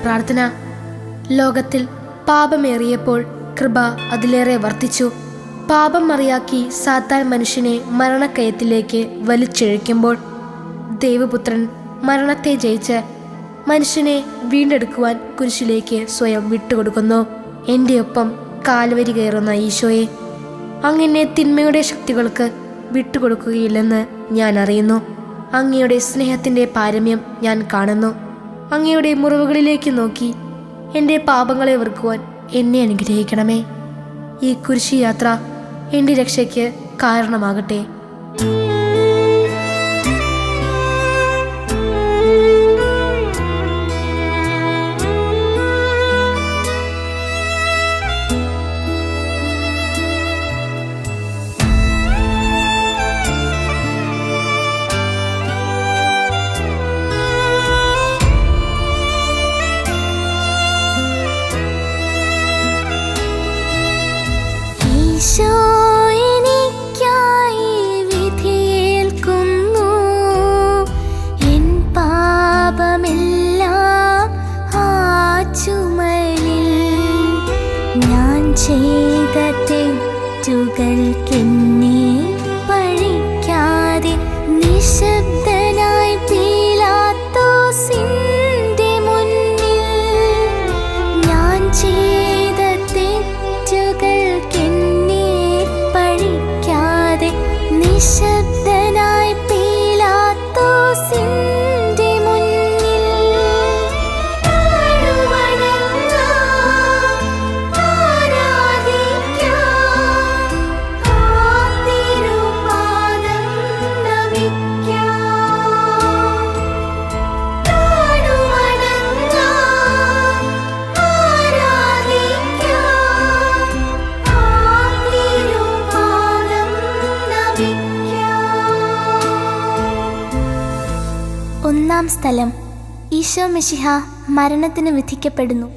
പ്രാർത്ഥന. ലോകത്തിൽ പാപമേറിയപ്പോൾ കൃപ അതിലേറെ വർദ്ധിച്ചു. പാപം മറിയാക്കി സാത്താൻ മനുഷ്യനെ മരണക്കയത്തിലേക്ക് വലിച്ചിഴയ്ക്കുമ്പോൾ ദൈവപുത്രൻ മരണത്തെ ജയിച്ച് മനുഷ്യനെ വീണ്ടെടുക്കുവാൻ കുരിശിലേക്ക് സ്വയം വിട്ടുകൊടുക്കുന്നു. എൻ്റെ ഒപ്പം കാൽവരി കയറുന്ന ഈശോയെ, അങ്ങനെ തിന്മയുടെ ശക്തികൾക്ക് വിട്ടുകൊടുക്കുകയില്ലെന്ന് ഞാൻ അറിയുന്നു. അങ്ങയുടെ സ്നേഹത്തിൻ്റെ പാരമ്യം ഞാൻ കാണുന്നു. അങ്ങയുടെ മുറിവുകളിലേക്ക് നോക്കി എൻ്റെ പാപങ്ങളെ വെറുക്കുവാൻ എന്നെ അനുഗ്രഹിക്കണമേ. ഈ കുരിശ് യാത്ര എൻ്റെ രക്ഷയ്ക്ക് കാരണമാകട്ടെ. ചെയ്ത തെറ്റുകൾക്കെന്നെ പഴിക്കാതെ നിശബ്ദനായി പീലാത്തോസിന്റെ മുന്നിൽ ഞാൻ ചെയ്ത തെറ്റുകൾക്കെന്നെ പഴിക്കാതെ നിശബ്ദനായി പീലാത്തോസിന്റെ മുന്നിൽ ഒന്നാം സ്ഥലം, ഈശോ മിശിഹ മരണത്തിന് വിധിക്കപ്പെടുന്നു.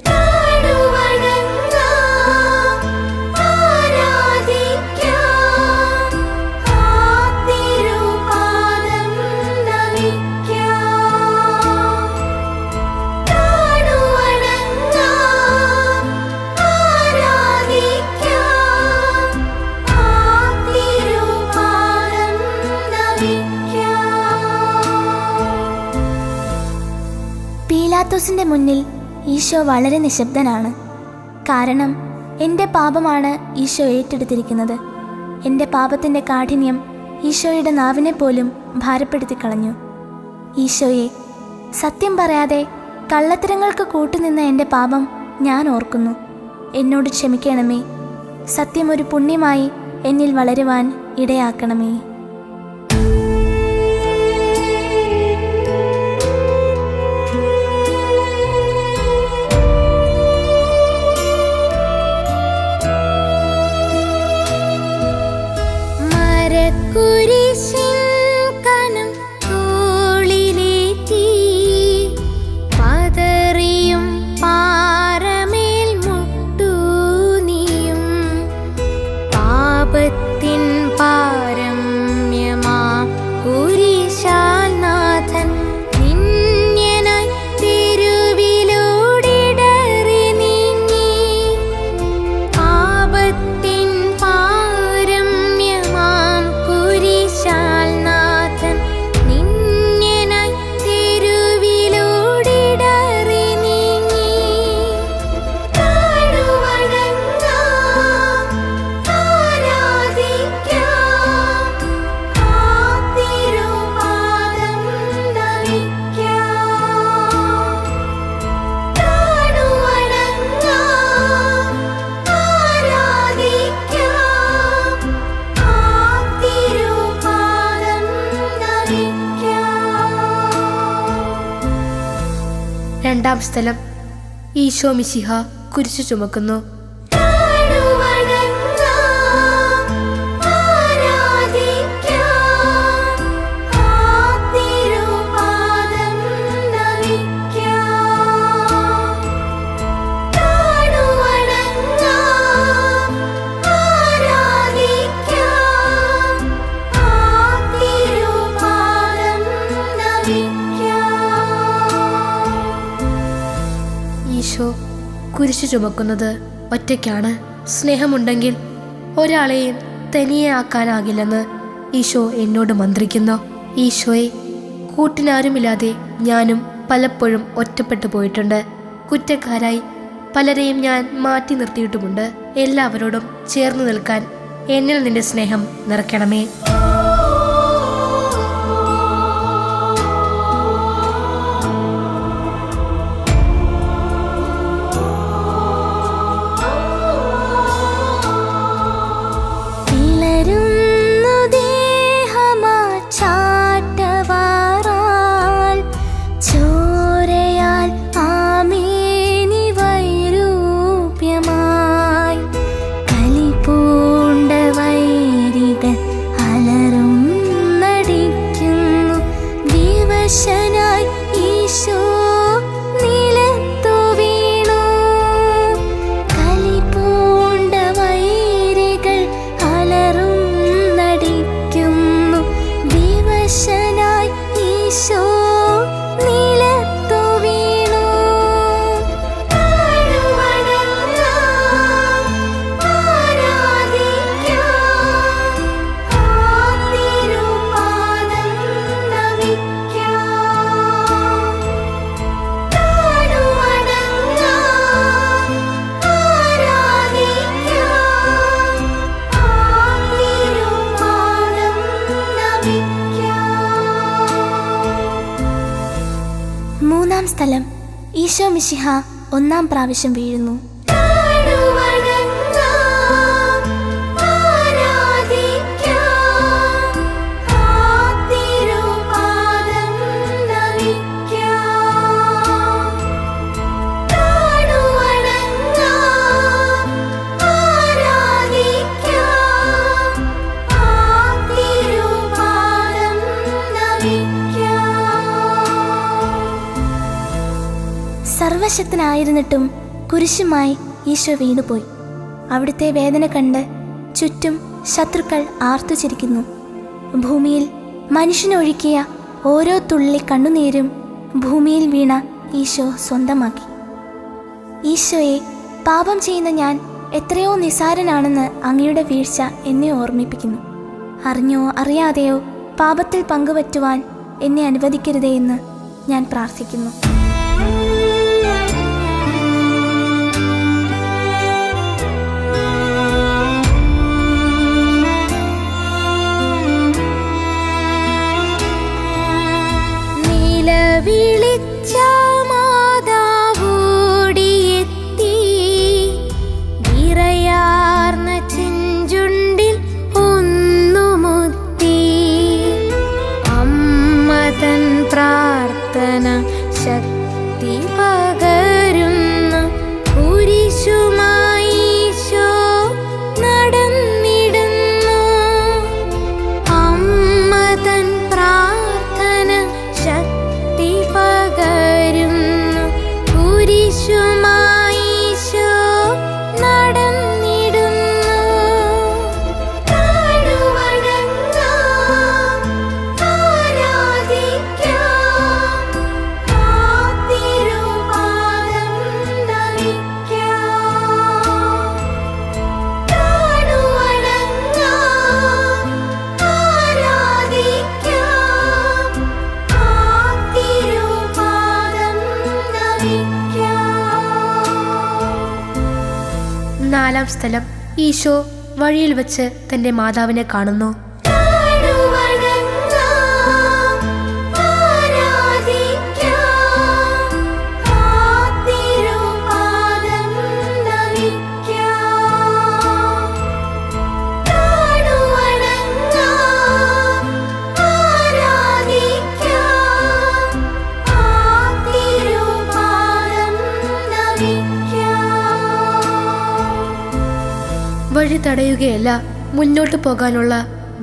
പീലാത്തോസിന്റെ മുന്നിൽ ഈശോ വളരെ നിശബ്ദനാണ്. കാരണം എൻ്റെ പാപമാണ് ഈശോ ഏറ്റെടുത്തിരിക്കുന്നത്. എൻ്റെ പാപത്തിൻ്റെ കാഠിന്യം ഈശോയുടെ നാവിനെ പോലും ഭാരപ്പെടുത്തി കളഞ്ഞു. ഈശോയെ, സത്യം പറയാതെ കള്ളത്തരങ്ങൾക്ക് കൂട്ടുനിന്ന എൻ്റെ പാപം ഞാൻ ഓർക്കുന്നു. എന്നോട് ക്ഷമിക്കണമേ. സത്യം ഒരു പുണ്യമായി എന്നിൽ വളരുവാൻ ഇടയാക്കണമേ. രണ്ടാം സ്ഥലം, ഈശോ മിശിഹ കുരിശു ചുമക്കുന്നു. കുരിശു ചുമക്കുന്നത് ഒറ്റയ്ക്കാണ്. സ്നേഹമുണ്ടെങ്കിൽ ഒരാളെയും തനിയെ ആക്കാനാകില്ലെന്ന് ഈശോ എന്നോട് മന്ത്രിക്കുന്നു. ഈശോയെ, കൂട്ടിനാരുമില്ലാതെ ഞാനും പലപ്പോഴും ഒറ്റപ്പെട്ടു പോയിട്ടുണ്ട്. കുറ്റക്കാരായി പലരെയും ഞാൻ മാറ്റി നിർത്തിയിട്ടുമുണ്ട്. എല്ലാവരോടും ചേർന്ന് നിൽക്കാൻ എന്നിൽ നിന്റെ സ്നേഹം നിറയ്ക്കണമേ. മൂന്നാം സ്ഥലം, ഈശോ മിശിഹ 1-ാം പ്രാവശ്യം വീഴുന്നു. സർവശക്തനായിരുന്നിട്ടും കുരിശുമായി ഈശോ വീണുപോയി. അവിടുത്തെ വേദന കണ്ട് ചുറ്റും ശത്രുക്കൾ ആർത്തുചിരിക്കുന്നു. ഭൂമിയിൽ മനുഷ്യനൊഴുക്കിയ ഓരോ തുള്ളി കണ്ണുനീരും ഭൂമിയിൽ വീണ ഈശോ സ്വന്തമാക്കി. ഈശോയെ, പാപം ചെയ്യുന്ന ഞാൻ എത്രയോ നിസാരനാണെന്ന് അങ്ങയുടെ വീഴ്ച എന്നെ ഓർമ്മിപ്പിക്കുന്നു. അറിഞ്ഞോ അറിയാതെയോ പാപത്തിൽ പങ്കുപറ്റുവാൻ എന്നെ അനുവദിക്കരുതേ എന്ന് ഞാൻ പ്രാർത്ഥിക്കുന്നു. വിളിച്ച മാതാവോടിയെത്തി, വിറയാർന്ന ചെഞ്ചുണ്ടിൽ ഒന്നുമുത്തി. അമ്മ തൻ പ്രാർത്ഥന ശക്തി പകരുന്ന കുരിശുമായി ഈശോ നടന്നിടുന്നു. അമ്മ തൻ പ്രാർത്ഥന ശക്തി പകരുന്നു കുരിശുമായി ഈശോ നടന്നിടുന്നു. താഴുവണങ്ങാം, ആരാധിക്കാം, ആ തിരുപാദം നമിക്കാം. താഴുവണങ്ങാം, ആരാധിക്കാം, ആ തിരുപാദം നമിക്കാം. 4-ാം സ്ഥലം, ഈശോ വഴിയിൽ വെച്ച് തന്റെ മാതാവിനെ കാണുന്നു. വഴി തടയുകയല്ല, മുന്നോട്ട് പോകാനുള്ള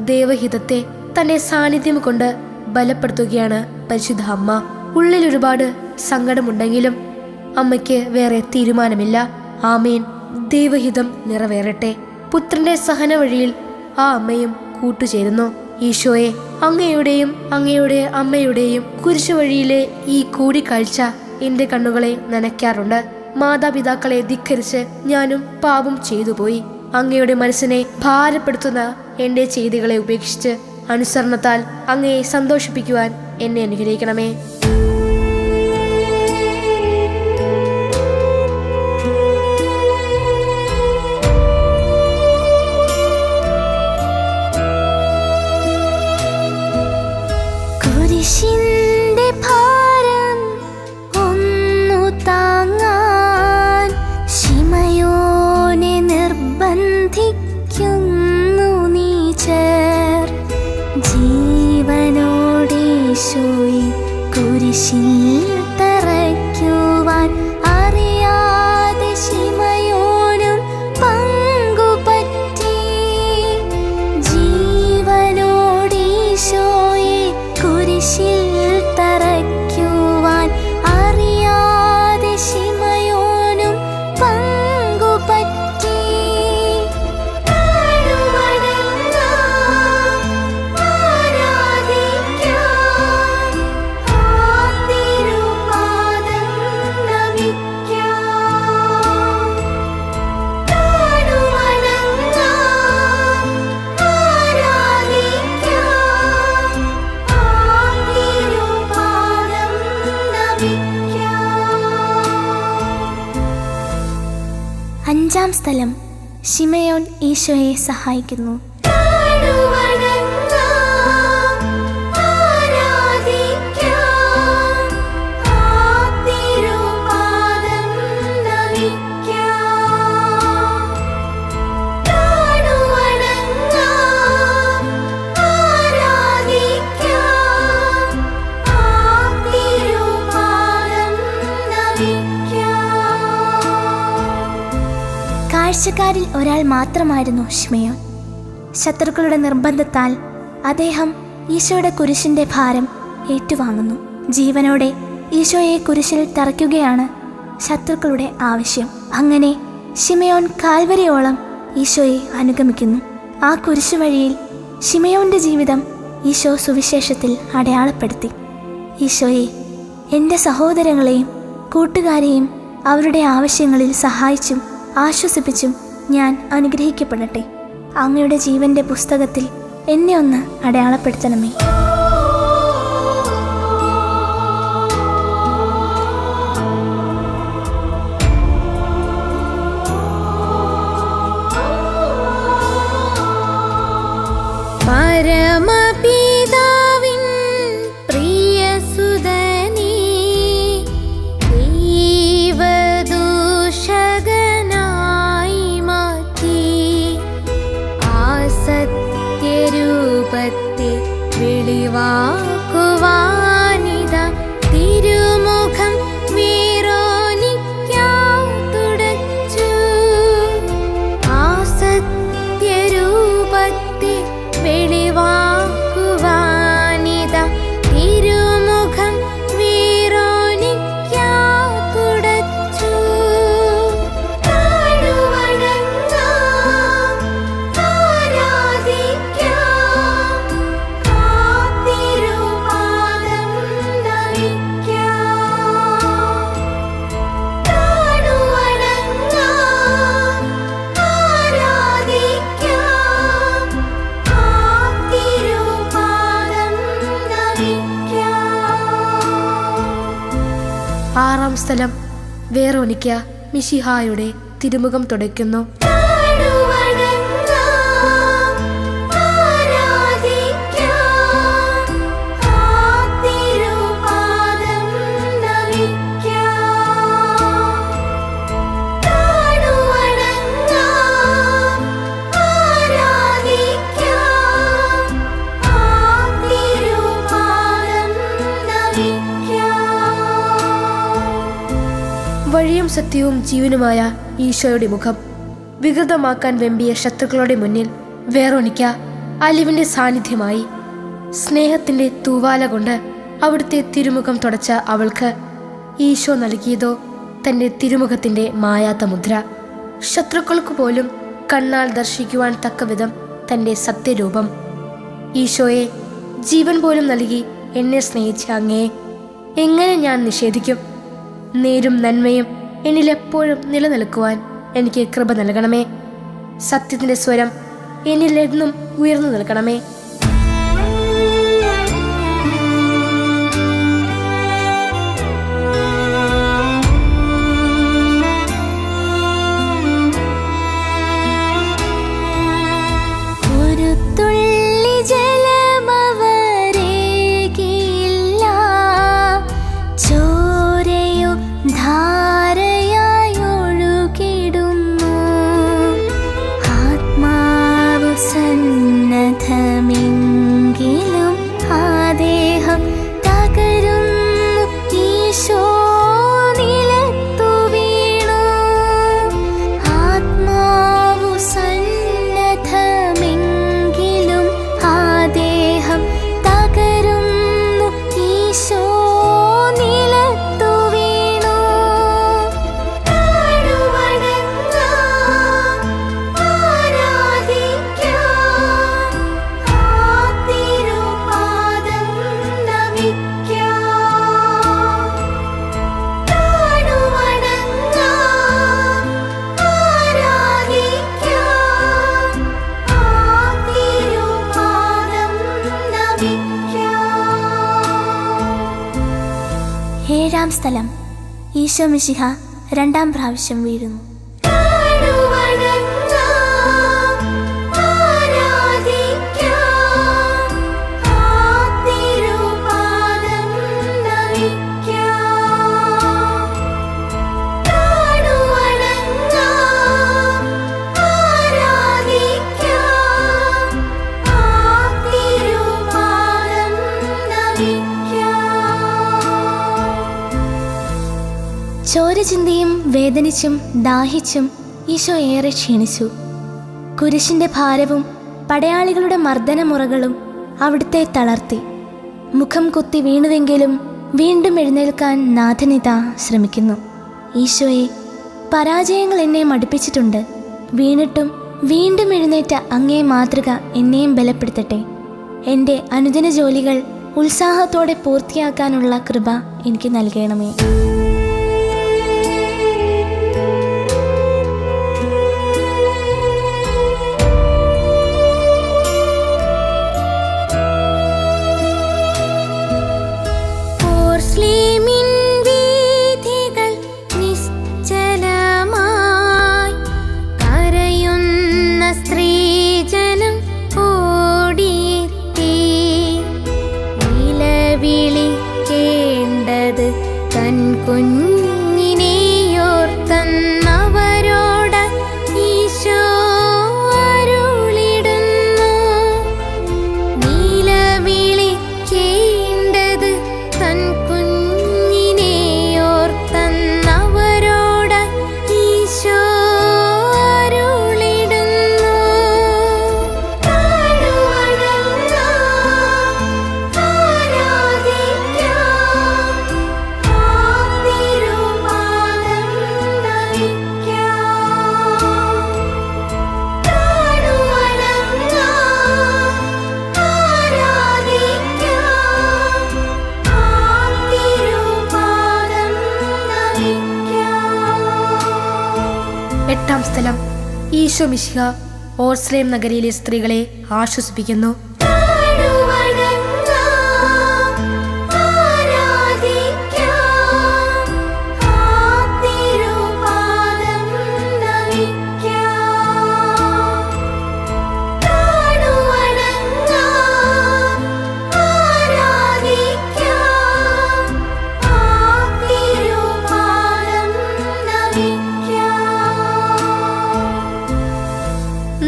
ദൈവഹിതത്തെ തന്റെ സാന്നിധ്യം കൊണ്ട് ബലപ്പെടുത്തുകയാണ് പരിശുദ്ധ അമ്മ. ഉള്ളിൽ ഒരുപാട് സങ്കടമുണ്ടെങ്കിലും അമ്മയ്ക്ക് വേറെ തീരുമാനമില്ല. ആമേൻ, ദൈവഹിതം നിറവേറട്ടെ. പുത്രന്റെ സഹന വഴിയിൽ ആ അമ്മയും കൂട്ടുചേരുന്നു. ഈശോയെ, അങ്ങയുടെയും അങ്ങയുടെ അമ്മയുടെയും കുരിശുവഴിയിലെ ഈ കൂടിക്കാഴ്ച എന്റെ കണ്ണുകളെ നനയ്ക്കാറുണ്ട്. മാതാപിതാക്കളെ ധിക്കരിച്ച് ഞാനും പാപം ചെയ്തുപോയി. അങ്ങയുടെ മനസ്സിനെ ഭാരപ്പെടുത്തുന്ന എൻ്റെ ചെയ്തികളെ ഉപേക്ഷിച്ച് അനുസരണത്താൽ അങ്ങയെ സന്തോഷിപ്പിക്കുവാൻ എന്നെ അനുഗ്രഹിക്കണമേ. കുരിശിന്റെ ഭാരം ഒന്നു താങ്ങാൻ ശിമയോനെ നിർബന്ധിക്കുന്നു നീചർ. ജീവനോടീശോയെ കുരിശിൽ തറയ്ക്കുവാൻ അറിയാതെ ശിമയോനും പങ്കുപറ്റി. ജീവനോടീശോയെ കുരിശിൽ തറയ്ക്കുവാൻ അറിയാതെ ശിമയോനും പങ്കുപറ്റി. അഞ്ചാം സ്ഥലം, ശിമയോൻ ഈശോയെ സഹായിക്കുന്നു. കാഴ്ചക്കാരിൽ ഒരാൾ മാത്രമായിരുന്നു ശിമയോൻ. ശത്രുക്കളുടെ നിർബന്ധത്താൽ അദ്ദേഹം ഈശോയുടെ കുരിശിന്റെ ഭാരം ഏറ്റുവാങ്ങുന്നു. ജീവനോടെ ഈശോയെ കുരിശിൽ തറയ്ക്കുകയാണ് ശത്രുക്കളുടെ ആവശ്യം. അങ്ങനെ ശിമയോൻ കാൽവരിയോളം ഈശോയെ അനുഗമിക്കുന്നു. ആ കുരിശു വഴിയിൽ ശിമയോന്റെ ജീവിതം ഈശോ സുവിശേഷത്തിൽ അടയാളപ്പെടുത്തി. ഈശോയെ, എൻ്റെ സഹോദരങ്ങളെയും കൂട്ടുകാരെയും അവരുടെ ആവശ്യങ്ങളിൽ സഹായിച്ചും ആശ്വസിപ്പിച്ചും ഞാൻ അനുഗ്രഹിക്കപ്പെടട്ടെ. അങ്ങയുടെ ജീവന്റെ പുസ്തകത്തിൽ എന്നെ ഒന്ന് അടയാളപ്പെടുത്തണമേ. പരമപിതാവിൻ പ്രിയസുതനീ, ദൈവദൂഷകനായി മാറ്റി ആ സത്യരൂപത്തെ വെളിവാക്കുവാനിതാ തിരുമുഖം വീരോനിക്കാൻ തുടച്ചു. ആ സത്യരൂപത്തെ വെളിവാക്കുവാനിതാ തിരുമുഖം വീരോനിക്കാൻ തുടച്ചു. ആറാം സ്ഥലം, വെറോനിക്ക മിശിഹായുടെ തിരുമുഖം തുടയ്ക്കുന്നു. വഴിയും സത്യവും ജീവനുമായ ഈശോയുടെ മുഖം വികൃതമാക്കാൻ വെമ്പിയ ശത്രുക്കളുടെ മുന്നിൽ വെറോനിക്ക അലിവിന്റെ സാന്നിധ്യമായി. സ്നേഹത്തിന്റെ തൂവാല കൊണ്ട് അവിടുത്തെ തിരുമുഖം തുടച്ച അവൾക്ക് ഈശോ നൽകിയതോ തൻ്റെ തിരുമുഖത്തിന്റെ മായാത്ത മുദ്ര. ശത്രുക്കൾക്ക് പോലും കണ്ണാൽ ദർശിക്കുവാൻ തക്കവിധം തൻ്റെ സത്യരൂപം. ഈശോയെ, ജീവൻ പോലും നൽകി എന്നെ സ്നേഹിച്ച അങ്ങയെ എങ്ങനെ ഞാൻ നിഷേധിക്കും? നേരും നന്മയും എന്നിലെപ്പോഴും നിലനിൽക്കുവാൻ എനിക്ക് കൃപ നൽകണമേ. സത്യത്തിൻ്റെ സ്വരം എന്നിലെന്നും ഉയർന്നു നിൽക്കണമേ. ഏഴാം സ്ഥലം. ഈശോ മിശിഹ രണ്ടാം പ്രാവശ്യം വീഴുന്നു. ചോര ചിന്തിയും വേദനിച്ചും ദാഹിച്ചും ഈശോ ഏറെ ക്ഷീണിച്ചു. കുരിശിൻ്റെ ഭാരവും പടയാളികളുടെ മർദ്ദനമുറകളും അവിടുത്തെ തളർത്തി. മുഖം കുത്തി വീണുവെങ്കിലും വീണ്ടും എഴുന്നേൽക്കാൻ നാഥനിതാ ശ്രമിക്കുന്നു. ഈശോയെ, പരാജയങ്ങൾ എന്നെ മടുപ്പിച്ചിട്ടുണ്ട്. വീണിട്ടും വീണ്ടും എഴുന്നേറ്റ അങ്ങേ മാതൃക എന്നെയും ബലപ്പെടുത്തട്ടെ. എൻ്റെ അനുദിന ജോലികൾ ഉത്സാഹത്തോടെ പൂർത്തിയാക്കാനുള്ള കൃപ എനിക്ക് നൽകണമേ. എട്ടാം സ്ഥലം. ഈശോ മിശിഹ ഓർസ്ലേം നഗരിയിലെ സ്ത്രീകളെ ആശ്വസിപ്പിക്കുന്നു.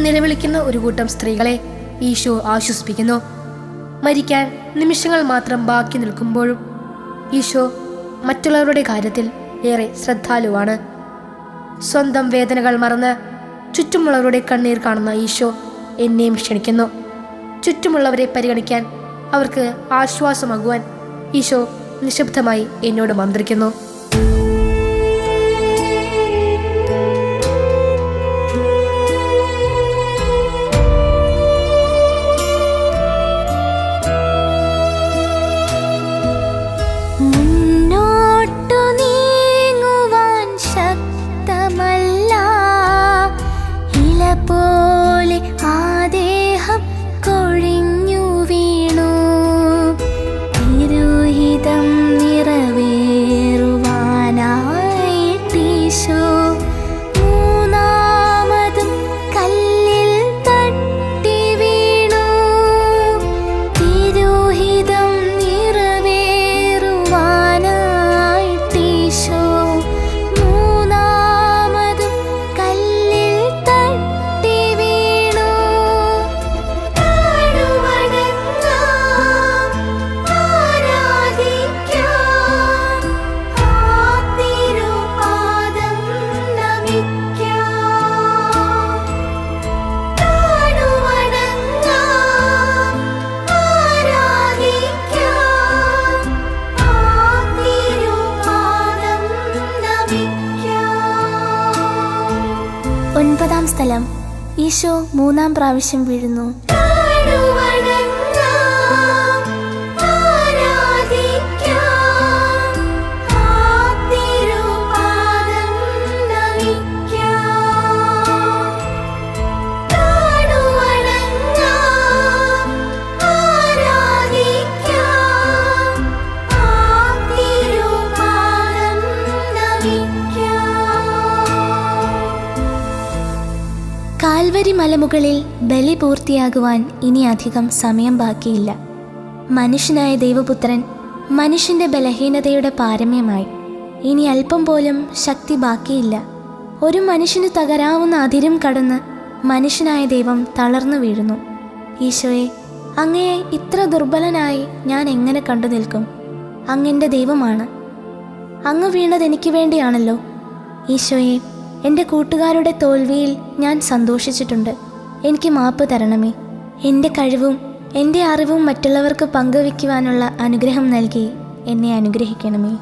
നിലവിളിക്കുന്ന ഒരു കൂട്ടം സ്ത്രീകളെ ഈശോ ആശ്വസിപ്പിക്കുന്നു. മരിക്കാൻ നിമിഷങ്ങൾ മാത്രം ബാക്കി നിൽക്കുമ്പോഴും ഈശോ മറ്റുള്ളവരുടെ കാര്യത്തിൽ ഏറെ ശ്രദ്ധാലുവാണ്. സ്വന്തം വേദനകൾ മറന്ന് ചുറ്റുമുള്ളവരുടെ കണ്ണീർ കാണുന്ന ഈശോ എന്നെയും ക്ഷണിക്കുന്നു. ചുറ്റുമുള്ളവരെ പരിഗണിക്കാൻ, അവർക്ക് ആശ്വാസമാകുവാൻ ഈശോ നിശബ്ദമായി എന്നോട് മന്ത്രിക്കുന്നു. മുന്നോട്ടു നീങ്ങുവാൻ സ്ഥലം. ഈശോ 3-ാം പ്രാവശ്യം വീഴുന്നു. കാൽവരി മലമുകളിൽ ബലി പൂർത്തിയാകുവാൻ ഇനി അധികം സമയം ബാക്കിയില്ല. മനുഷ്യനായ ദൈവപുത്രൻ മനുഷ്യൻ്റെ ബലഹീനതയുടെ പാരമ്യമായി. ഇനി അല്പം പോലും ശക്തി ബാക്കിയില്ല. ഒരു മനുഷ്യന് തകരാവുന്ന അതിരും കടന്ന് മനുഷ്യനായ ദൈവം തളർന്നു വീഴുന്നു. ഈശോയെ, അങ്ങയെ ഇത്ര ദുർബലനായി ഞാൻ എങ്ങനെ കണ്ടു നിൽക്കും? അങ്ങെൻ്റെ ദൈവമാണ്. അങ്ങ് വീണത് എനിക്ക് വേണ്ടിയാണല്ലോ. ഈശോയെ, എൻ്റെ കൂട്ടുകാരുടെ തോൽവിയിൽ ഞാൻ സന്തോഷിച്ചിട്ടുണ്ട്. എനിക്ക് മാപ്പ് തരണമേ. എൻ്റെ കഴിവും എൻ്റെ അറിവും മറ്റുള്ളവർക്ക് പങ്കുവയ്ക്കുവാനുള്ള അനുഗ്രഹം നൽകി എന്നെ അനുഗ്രഹിക്കണമേ.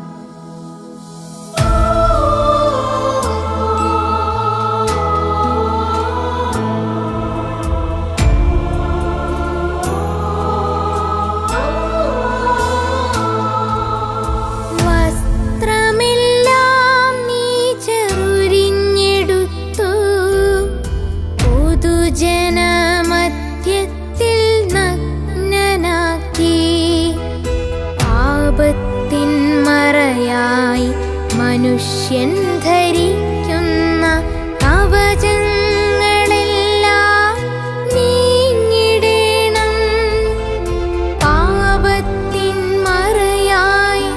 ജനമധ്യത്തിൽ നഗ്നനാക്കി പാപത്തിൻ മറയായി മനുഷ്യൻ ധരിക്കുന്ന കവചങ്ങളെല്ലാം നീങ്ങിടേണം. പാപത്തിൻ മറയായി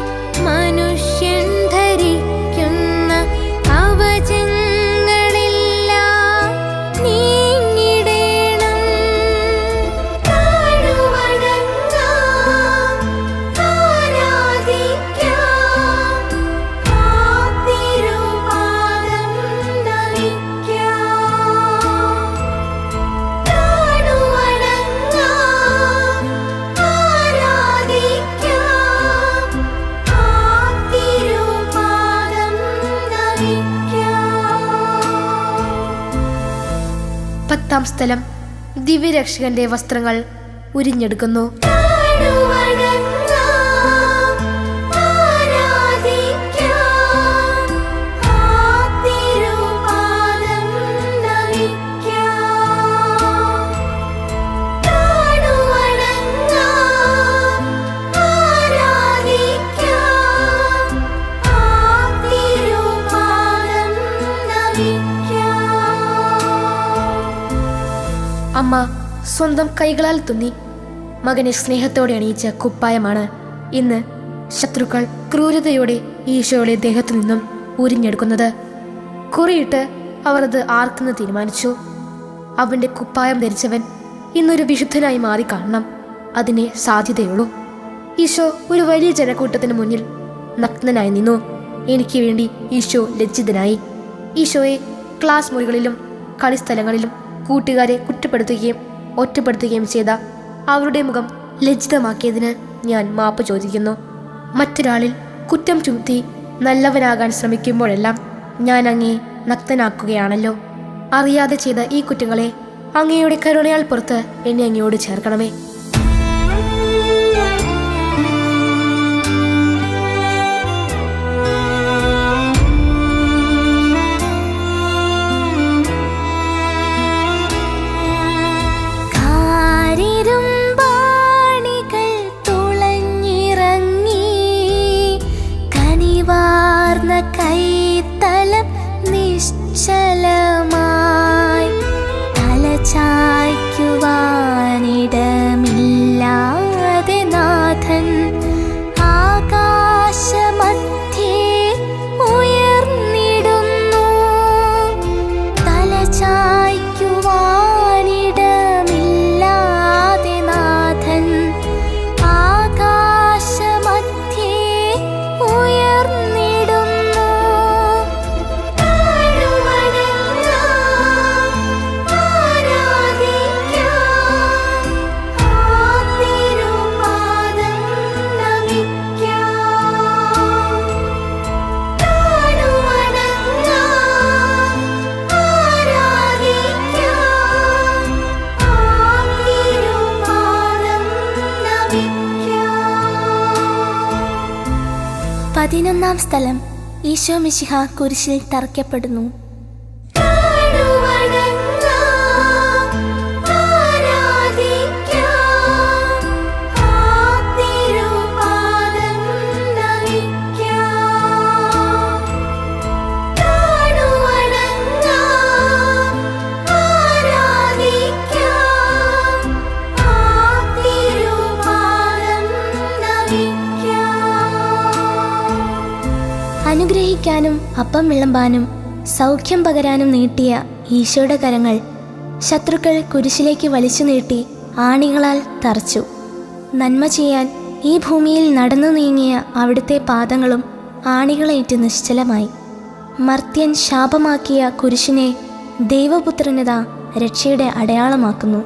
മനുഷ്യൻ ധരിക്കുന്ന കവചങ്ങളെല്ലാം നീങ്ങിടേണം. പത്താം സ്ഥലം. ദിവ്യരക്ഷകന്റെ വസ്ത്രങ്ങൾ ഉരിഞ്ഞെടുക്കുന്നു. അമ്മ സ്വന്തം കൈകളാൽ തുന്നി മകനെ സ്നേഹത്തോടെ അണിയിച്ച കുപ്പായമാണ് ഇന്ന് ശത്രുക്കൾ ക്രൂരതയോടെ ഈശോയുടെ ദേഹത്തു നിന്നും ഉരിഞ്ഞെടുക്കുന്നത്. കുറിയിട്ട് അവർ അത് ആർക്കെന്ന് തീരുമാനിച്ചു. അവൻ്റെ കുപ്പായം ധരിച്ചവൻ ഇന്നൊരു വിശുദ്ധനായി മാറി കാണണം. അതിനെ സാധ്യതയുള്ളൂ. ഈശോ ഒരു വലിയ ജനക്കൂട്ടത്തിന് മുന്നിൽ നഗ്നനായി നിന്നു. എനിക്ക് വേണ്ടി ഈശോ ലജ്ജിതനായി. ഈശോയെ ക്ലാസ് മുറികളിലും കളിസ്ഥലങ്ങളിലും കൂട്ടുകാരെ കുറ്റപ്പെടുത്തുകയും ഒറ്റപ്പെടുത്തുകയും ചെയ്ത അവരുടെ മുഖം ലജ്ജിതമാക്കിയതിന് ഞാൻ മാപ്പ് ചോദിക്കുന്നു. മറ്റൊരാളിൽ കുറ്റം ചുമത്തി നല്ലവനാകാൻ ശ്രമിക്കുമ്പോഴെല്ലാം ഞാൻ അങ്ങയെ നഗ്നനാക്കുകയാണല്ലോ. അറിയാതെ ചെയ്ത ഈ കുറ്റങ്ങളെ അങ്ങയുടെ കരുണയാൽ പുറത്ത് എന്നെ അങ്ങയോട് ചേർക്കണമേ. കൈത്തലം നിശ്ചലമായി തലചായ്ക്കുവാനിടമില്ല. 11-ാം സ്ഥലം, ഈശോ മിശിഹ കുരിശിൽ തറയ്ക്കപ്പെടുന്നു. അനുഗ്രഹിക്കാനും അപ്പം വിളമ്പാനും സൗഖ്യം പകരാനും നീട്ടിയ ഈശോയുടെ കരങ്ങൾ ശത്രുക്കൾ കുരിശിലേക്ക് വലിച്ചു നീട്ടി ആണികളാൽ തറച്ചു. നന്മ ചെയ്യാൻ ഈ ഭൂമിയിൽ നടന്നു നീങ്ങിയ അവിടുത്തെ പാദങ്ങളും ആണികളേറ്റ് നിശ്ചലമായി. മർത്യൻ ശാപമാക്കിയ കുരിശിനെ ദൈവപുത്രനതാ രക്ഷയുടെ അടയാളമാക്കുന്നു.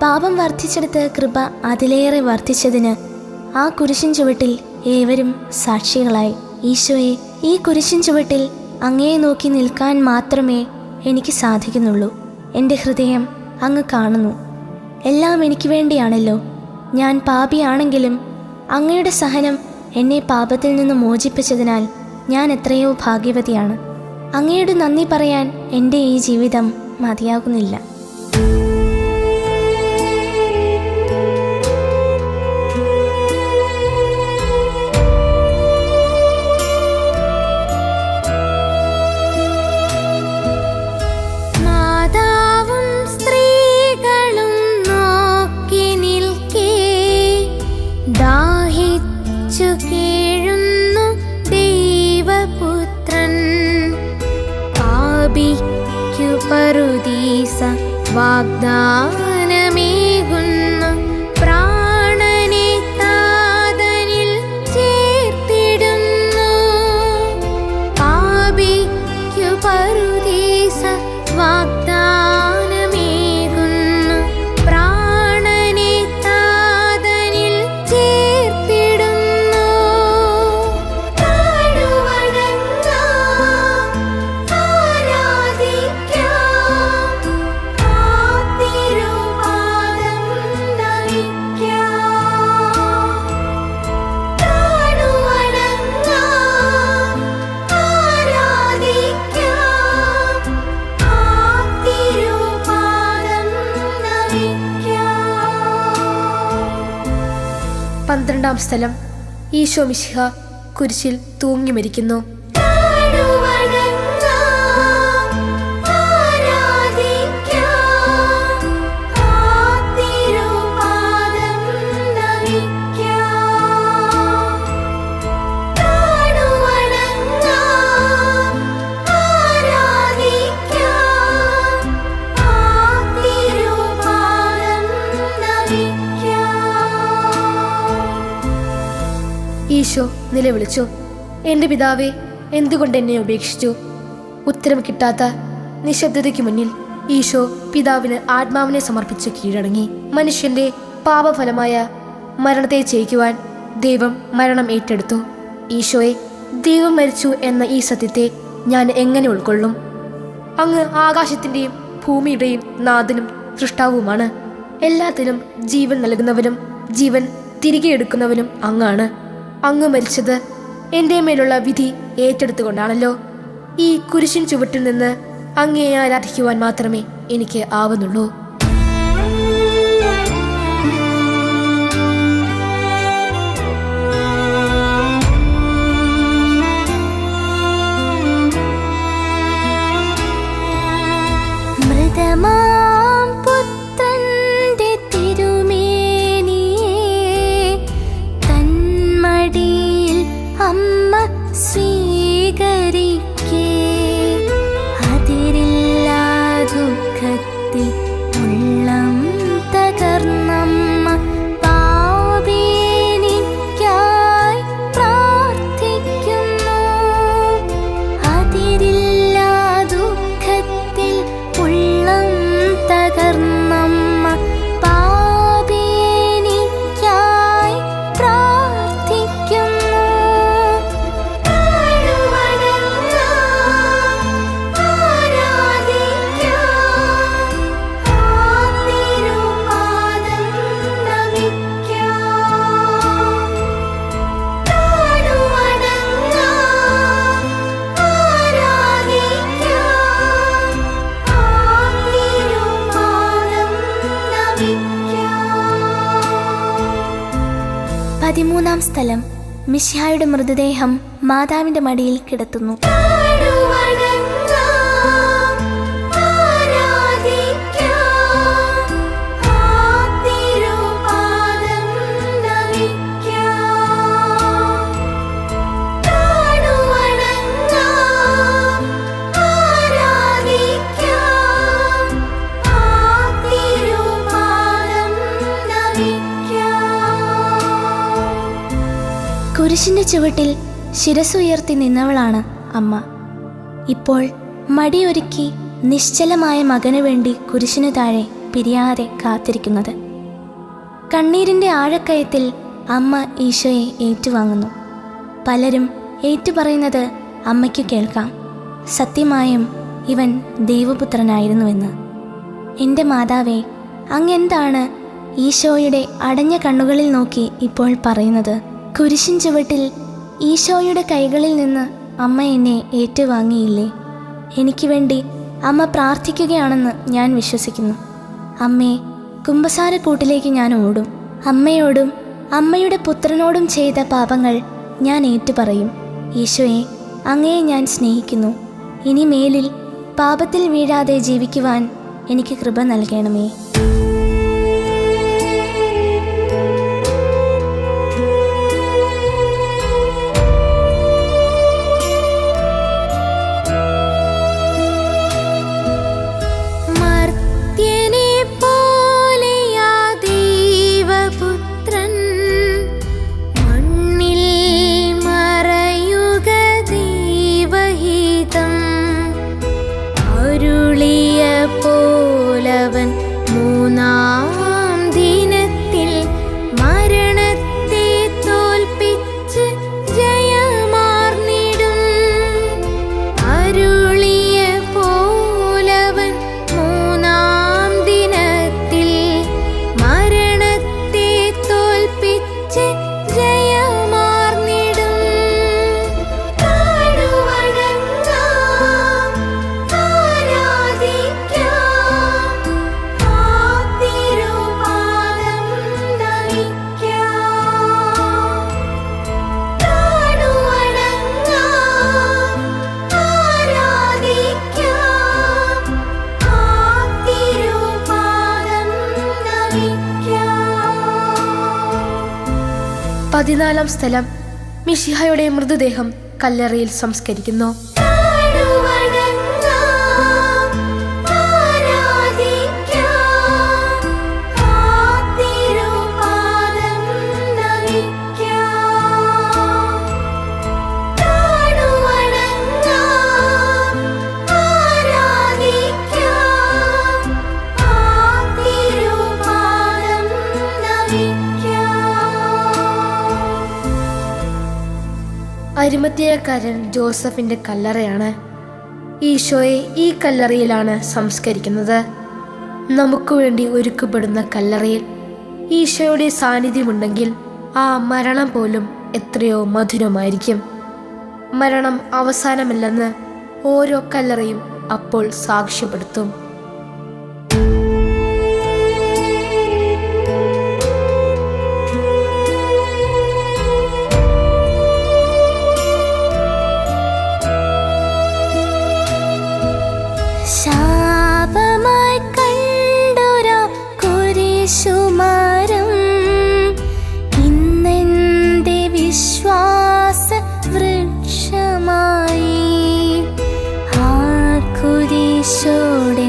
പാപം വർദ്ധിച്ചെടുത്ത് കൃപ അതിലേറെ വർദ്ധിച്ചതിന് ആ കുരിശിൻ ചുവട്ടിൽ ഏവരും സാക്ഷികളായി. ഈശോയെ, ഈ കുരിശിൻ ചുവട്ടിൽ അങ്ങയെ നോക്കി നിൽക്കാൻ മാത്രമേ എനിക്ക് സാധിക്കുന്നുള്ളൂ. എൻ്റെ ഹൃദയം അങ്ങ് കാണുന്നു. എല്ലാം എനിക്ക് വേണ്ടിയാണല്ലോ. ഞാൻ പാപിയാണെങ്കിലും അങ്ങയുടെ സഹനം എന്നെ പാപത്തിൽ നിന്ന് മോചിപ്പിച്ചതിനാൽ ഞാൻ എത്രയോ ഭാഗ്യവതിയാണ്. അങ്ങയോട് നന്ദി പറയാൻ എൻ്റെ ഈ ജീവിതം മതിയാകുന്നില്ല. വാഗ്ദാനമേകുന്നു പ്രാണനെ താതനിൽ ചേർത്തിടുന്നു. പാപിക്കു പറുദീസ വാഗ്ദാനമേകുന്നു പ്രാണനെ താതനിൽ ചേർത്തിടുന്നു. പന്ത്രണ്ടാം സ്ഥലം, ഈശോ മിശിഹ കുരിശിൽ തൂങ്ങി മരിക്കുന്നു. ഈശോ നിലവിളിച്ചു, എൻ്റെ പിതാവേ, എന്തുകൊണ്ട് എന്നെ ഉപേക്ഷിച്ചു? ഉത്തരം കിട്ടാത്ത നിശബ്ദതയ്ക്ക് മുന്നിൽ ഈശോ പിതാവിന് ആത്മാവിനെ സമർപ്പിച്ച് കീഴടങ്ങി. മനുഷ്യന്റെ പാപഫലമായ മരണത്തെ ജയിക്കുവാൻ ദൈവം മരണം ഏറ്റെടുത്തു. ഈശോയെ, ദൈവം മരിച്ചു എന്ന ഈ സത്യത്തെ ഞാൻ എങ്ങനെ ഉൾക്കൊള്ളും? അങ്ങ് ആകാശത്തിൻ്റെയും ഭൂമിയുടെയും നാഥനും സൃഷ്ടാവുമാണ്. എല്ലാത്തിനും ജീവൻ നൽകുന്നവനും ജീവൻ തിരികെ എടുക്കുന്നവനും അങ്ങാണ്. അങ്ങ് മരിച്ചത് എൻ്റെ മേലുള്ള വിധി ഏറ്റെടുത്തുകൊണ്ടാണല്ലോ. ഈ കുരിശിൻ ചുവട്ടിൽ നിന്ന് അങ്ങയെ ആരാധിക്കുവാൻ മാത്രമേ എനിക്ക് ആവുന്നുള്ളൂ. സ്വീകരിക്കേ അതിരില്ലാ ദുഃഖത്തിൽ 13-ാം സ്ഥലം. മിശിഹായുടെ മൃതദേഹം മാതാവിന്റെ മടിയിൽ കിടത്തുന്നു. കുരിശിന്റെ ചുവട്ടിൽ ശിരസുയർത്തി നിന്നവളാണ് അമ്മ. ഇപ്പോൾ മടിയൊരുക്കി നിശ്ചലമായ മകനു വേണ്ടി കുരിശിനു താഴെ പിരിയാതെ കാത്തിരിക്കുന്നത്. കണ്ണീരിൻ്റെ ആഴക്കയത്തിൽ അമ്മ ഈശോയെ ഏറ്റുവാങ്ങുന്നു. പലരും ഏറ്റുപറയുന്നത് അമ്മയ്ക്കു കേൾക്കാം, സത്യമായും ഇവൻ ദൈവപുത്രനായിരുന്നുവെന്ന്. എൻ്റെ മാതാവേ, അങ്ങെന്താണ് ഈശോയുടെ അടഞ്ഞ കണ്ണുകളിൽ നോക്കി ഇപ്പോൾ പറയുന്നത്? കുരിശിൻ ചുവട്ടിൽ ഈശോയുടെ കൈകളിൽ നിന്ന് അമ്മ എന്നെ ഏറ്റുവാങ്ങിയില്ലേ? എനിക്ക് വേണ്ടി അമ്മ പ്രാർത്ഥിക്കുകയാണെന്ന് ഞാൻ വിശ്വസിക്കുന്നു. അമ്മേ, കുമ്പസാരക്കൂട്ടിലേക്ക് ഞാൻ ഓടും. അമ്മയോടും അമ്മയുടെ പുത്രനോടും ചെയ്ത പാപങ്ങൾ ഞാൻ ഏറ്റുപറയും. ഈശോയെ, അങ്ങയെ ഞാൻ സ്നേഹിക്കുന്നു. ഇനി മേലിൽ പാപത്തിൽ വീഴാതെ ജീവിക്കുവാൻ എനിക്ക് കൃപ നൽകണമേ. പോലവൻ മൂന്നാം ദിനത്തിൽ മരണത്തെ തോൽപ്പിച്ച് ജയമാർന്നിടും. അരുളിയ പോലവൻ മൂന്നാം ദിനത്തിൽ മരണത്തെ തോൽപ്പിച്ച് ജയമാർന്നിടും. പതിനാലാം സ്ഥലം. മിശിഹായുടെ മൃതദേഹം കല്ലറയിൽ സംസ്കരിക്കുന്നു. അരിമത്ഥ്യക്കാരൻ ജോസഫിന്റെ കല്ലറയാണ്. ഈശോയെ ഈ കല്ലറയിലാണ് സംസ്കരിക്കുന്നത്. നമുക്ക് വേണ്ടി ഒരുക്കപ്പെടുന്ന കല്ലറയിൽ ഈശോയുടെ സാന്നിധ്യമുണ്ടെങ്കിൽ ആ മരണം പോലും എത്രയോ മധുരമായിരിക്കും. മരണം അവസാനമല്ലെന്ന് ഓരോ കല്ലറയും അപ്പോൾ സാക്ഷ്യപ്പെടുത്തും. ശാപമായി കണ്ടൊരാ കുരിശുമരം ഇന്നെൻ്റെ വിശ്വാസ വൃക്ഷമായി. ആ കുരിശോടെ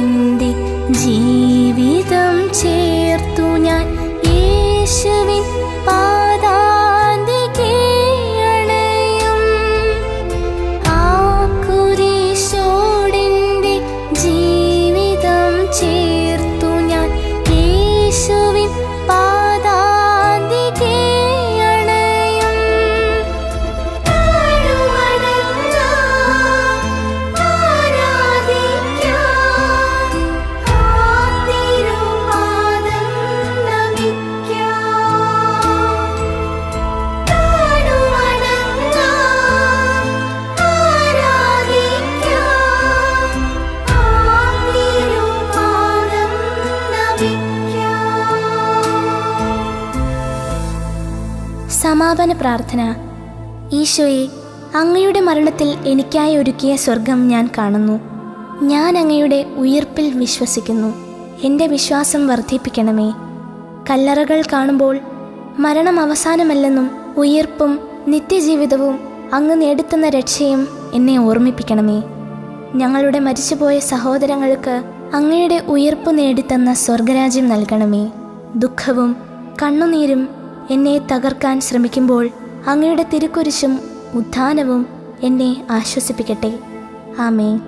സമാപന പ്രാർത്ഥന. ഈശോയെ, അങ്ങയുടെ മരണത്തിൽ എനിക്കായി ഒരുക്കിയ സ്വർഗം ഞാൻ കാണുന്നു. ഞാൻ അങ്ങയുടെ ഉയിർപ്പിൽ വിശ്വസിക്കുന്നു. എൻ്റെ വിശ്വാസം വർദ്ധിപ്പിക്കണമേ. കല്ലറകൾ കാണുമ്പോൾ മരണം അവസാനമല്ലെന്നും ഉയിർപ്പും നിത്യജീവിതവും അങ്ങ് നേടിത്തന്ന രക്ഷയും എന്നെ ഓർമ്മിപ്പിക്കണമേ. ഞങ്ങളുടെ മരിച്ചുപോയ സഹോദരങ്ങൾക്ക് അങ്ങയുടെ ഉയിർപ്പ് നേടിത്തന്ന സ്വർഗരാജ്യം നൽകണമേ. ദുഃഖവും കണ്ണുനീരും എന്നെ തകർക്കാൻ ശ്രമിക്കുമ്പോൾ അങ്ങയുടെ തിരുക്കുരിശും ഉത്ഥാനവും എന്നെ ആശ്വസിപ്പിക്കട്ടെ. ആമേൻ.